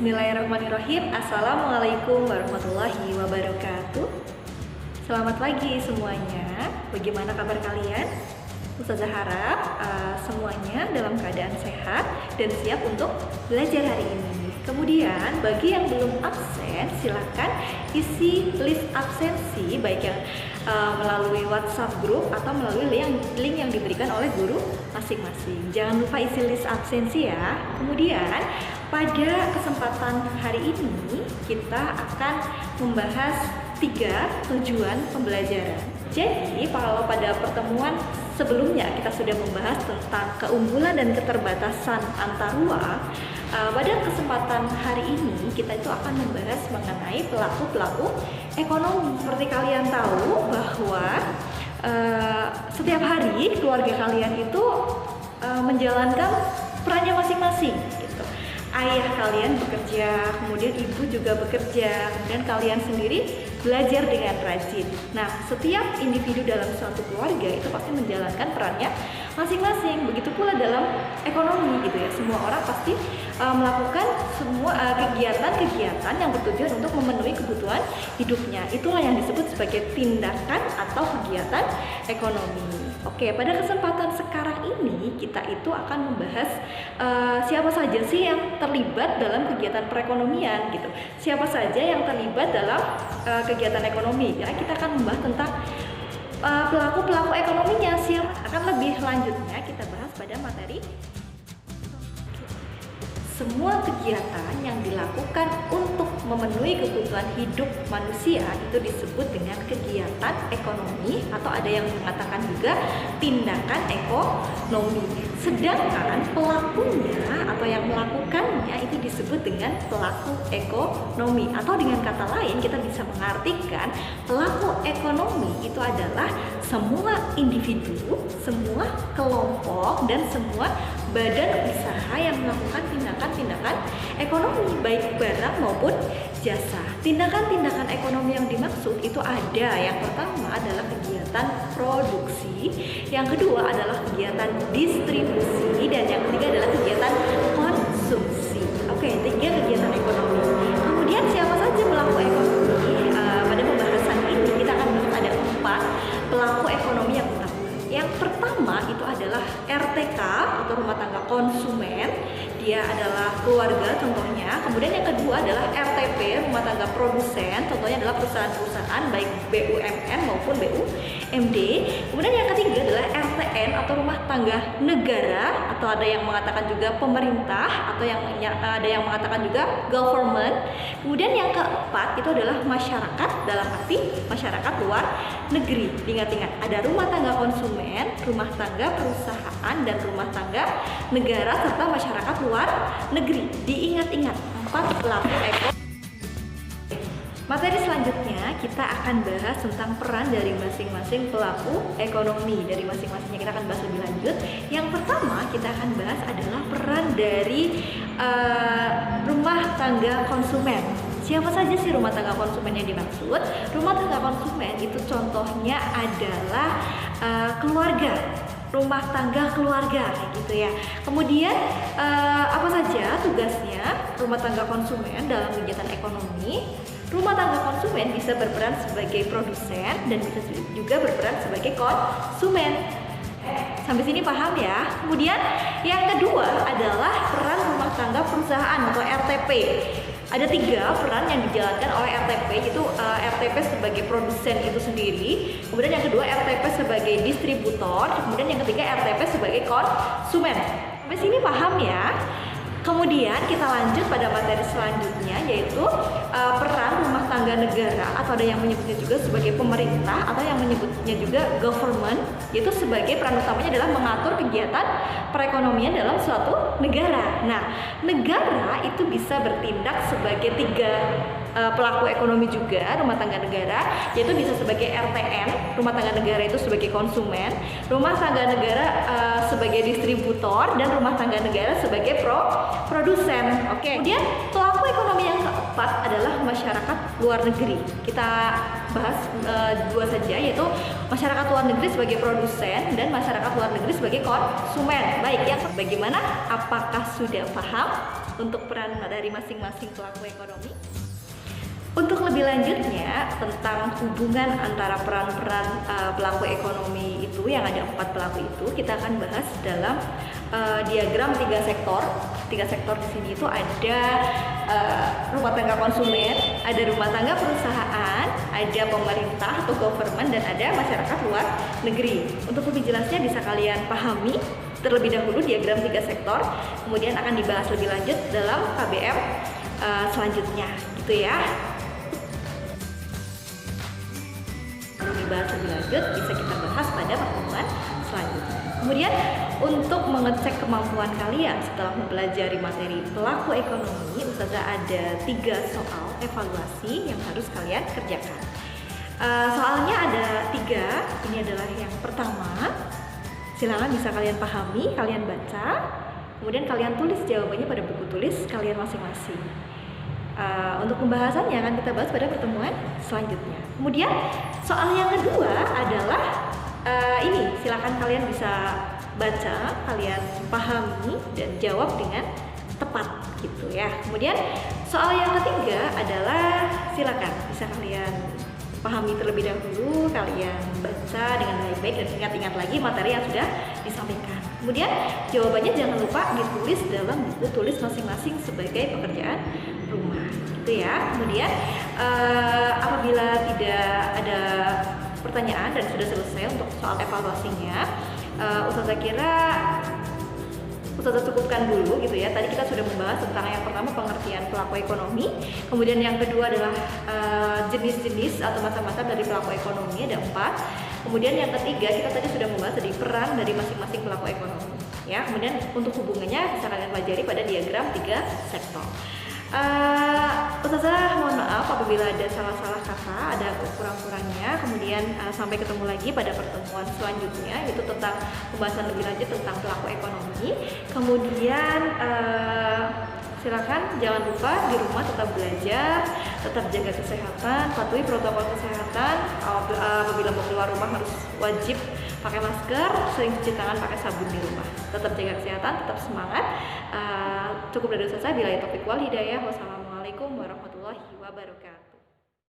Bismillahirrahmanirrahim. Assalamualaikum warahmatullahi wabarakatuh. Selamat pagi semuanya. Bagaimana kabar kalian? Ustazah harap semuanya dalam keadaan sehat dan siap untuk belajar hari ini. Kemudian bagi yang belum absen, silakan isi list absensi baik yang melalui WhatsApp group atau melalui link yang diberikan oleh guru masing-masing. Jangan lupa isi list absensi ya. Kemudian pada kesempatan hari ini kita akan membahas 3 tujuan pembelajaran. Jadi kalau pada pertemuan sebelumnya kita sudah membahas tentang keunggulan dan keterbatasan antar ruang, pada kesempatan hari ini kita itu akan membahas mengenai pelaku-pelaku ekonomi. Seperti kalian tahu bahwa setiap hari keluarga kalian itu menjalankan perannya masing-masing gitu. Ayah kalian bekerja, kemudian ibu juga bekerja, kemudian kalian sendiri belajar dengan rajin. Nah, setiap individu dalam suatu keluarga itu pasti menjalankan perannya masing-masing. Begitu pula dalam ekonomi gitu ya. Semua orang pasti melakukan semua kegiatan-kegiatan yang bertujuan untuk memenuhi kebutuhan hidupnya. Itulah yang disebut sebagai tindakan atau kegiatan ekonomi. Oke, pada kesempatan sekarang ini kita itu akan membahas siapa saja sih yang terlibat dalam kegiatan perekonomian gitu. Siapa saja yang terlibat dalam kegiatan ekonomi. Ya, kita akan membahas tentang pelaku-pelaku ekonominya. Siapa akan lebih lanjutnya kita bahas pada materi. Semua kegiatan yang dilakukan untuk memenuhi kebutuhan hidup manusia itu disebut dengan kegiatan ekonomi, atau ada yang mengatakan juga tindakan ekonomi. Sedangkan pelakunya atau yang melakukannya itu disebut dengan pelaku ekonomi, atau dengan kata lain kita bisa mengartikan pelaku ekonomi itu adalah semua individu, semua kelompok, dan semua badan usaha yang melakukan tindakan-tindakan ekonomi baik barang maupun jasa. Tindakan-tindakan ekonomi yang dimaksud itu ada, yang pertama adalah kegiatan produksi, yang kedua adalah kegiatan distribusi, dan yang ketiga adalah kegiatan konsumsi. Oke, 3 kegiatan ekonomi. Kemudian siapa saja pelaku ekonomi? Pada pembahasan ini kita akan melihat ada 4 pelaku ekonomi yang utama. Yang pertama itu adalah RTK atau rumah tangga konsumen, dia adalah keluarga contohnya. Kemudian yang kedua adalah RTP, rumah tangga produsen, contohnya adalah perusahaan-perusahaan baik BUMN maupun BUMD. Kemudian yang ketiga adalah RTN atau rumah tangga negara, atau ada yang mengatakan juga pemerintah, atau ada yang mengatakan juga government. Kemudian yang keempat itu adalah masyarakat, dalam arti masyarakat luar negeri. Ingat-ingat, ada rumah tangga konsumen, rumah tangga perusahaan, dan rumah tangga negara, serta masyarakat luar negeri. Diingat-ingat 4 pelaku ekonomi. Materi selanjutnya kita akan bahas tentang peran dari masing-masing pelaku ekonomi. Dari masing-masingnya kita akan bahas lebih lanjut. Yang pertama kita akan bahas adalah peran dari rumah tangga konsumen. Siapa saja sih rumah tangga konsumen yang dimaksud? Rumah tangga konsumen itu contohnya adalah keluarga, rumah tangga keluarga kayak gitu ya. Kemudian apa saja tugasnya rumah tangga konsumen dalam kegiatan ekonomi? Rumah tangga konsumen bisa berperan sebagai produsen dan bisa juga berperan sebagai konsumen. Sampai sini paham ya? Kemudian yang kedua adalah peran rumah tangga perusahaan atau RTP. Ada 3 peran yang dijalankan oleh RTP, yaitu RTP sebagai produsen itu sendiri, kemudian yang kedua RTP sebagai distributor, kemudian yang ketiga RTP sebagai konsumen. Sampai sini paham ya? Kemudian kita lanjut pada materi selanjutnya, yaitu peran rumah tangga negara, atau ada yang menyebutnya juga sebagai pemerintah, atau yang menyebutnya juga government, yaitu sebagai peran utamanya adalah mengatur kegiatan perekonomian dalam suatu negara. Nah, negara itu bisa bertindak sebagai 3 pelaku ekonomi juga, rumah tangga negara, yaitu bisa sebagai RTN, rumah tangga negara itu sebagai konsumen, rumah tangga negara sebagai distributor, dan rumah tangga negara sebagai produsen. Oke. Kemudian pelaku ekonomi yang keempat adalah masyarakat luar negeri. Kita bahas 2 saja, yaitu masyarakat luar negeri sebagai produsen dan masyarakat luar negeri sebagai konsumen. Baik, yang bagaimana? Apakah sudah paham? untuk peran dari masing-masing pelaku ekonomi. Untuk lebih lanjutnya tentang hubungan antara peran-peran pelaku ekonomi itu yang ada 4 pelaku itu, kita akan bahas dalam diagram 3 sektor. 3 sektor di sini itu ada rumah tangga konsumen, ada rumah tangga perusahaan, ada pemerintah atau government, dan ada masyarakat luar negeri. Untuk lebih jelasnya bisa kalian pahami terlebih dahulu diagram 3 sektor, kemudian akan dibahas lebih lanjut dalam KBM selanjutnya, gitu ya. Dibahas lebih lanjut bisa kita bahas pada pertemuan selanjutnya. Kemudian untuk mengecek kemampuan kalian setelah mempelajari materi pelaku ekonomi, Ustazah ada 3 soal evaluasi yang harus kalian kerjakan. Soalnya ada 3. Ini adalah yang pertama. Silakan bisa kalian pahami, kalian baca, kemudian kalian tulis jawabannya pada buku tulis kalian masing-masing. Untuk pembahasannya akan kita bahas pada pertemuan selanjutnya. Kemudian soal yang kedua adalah ini, silakan kalian bisa baca, kalian pahami dan jawab dengan tepat gitu ya. Kemudian soal yang ketiga adalah silakan bisa kalian pahami terlebih dahulu, kalian baca dengan baik-baik dan ingat-ingat lagi materi yang sudah disampaikan. Kemudian jawabannya jangan lupa ditulis dalam buku tulis masing-masing sebagai pekerjaan rumah, gitu ya. Kemudian apabila tidak ada pertanyaan dan sudah selesai untuk soal evaluasinya, Ustazah kira Ustazah cukupkan dulu gitu ya. Tadi kita sudah membahas tentang yang pertama pengertian pelaku ekonomi, kemudian yang kedua adalah jenis-jenis atau macam-macam dari pelaku ekonomi, ada 4. Kemudian yang ketiga kita tadi sudah membahas tadi peran dari masing-masing pelaku ekonomi ya. Kemudian untuk hubungannya bisa kalian pelajari pada diagram 3 sektor. Ustazah mohon maaf apabila ada salah-salah kata, ada kurang-kurangnya. Kemudian sampai ketemu lagi pada pertemuan selanjutnya, yaitu tentang pembahasan lebih lanjut tentang pelaku ekonomi. Kemudian silakan jangan lupa di rumah tetap belajar, tetap jaga kesehatan, patuhi protokol kesehatan. Apabila mau keluar rumah harus wajib pakai masker, sering cuci tangan pakai sabun di rumah. Tetap jaga kesehatan, tetap semangat. Cukup dari Ustazah, billahi taufiq wal hidayah. Wassalamualaikum warahmatullahi wabarakatuh.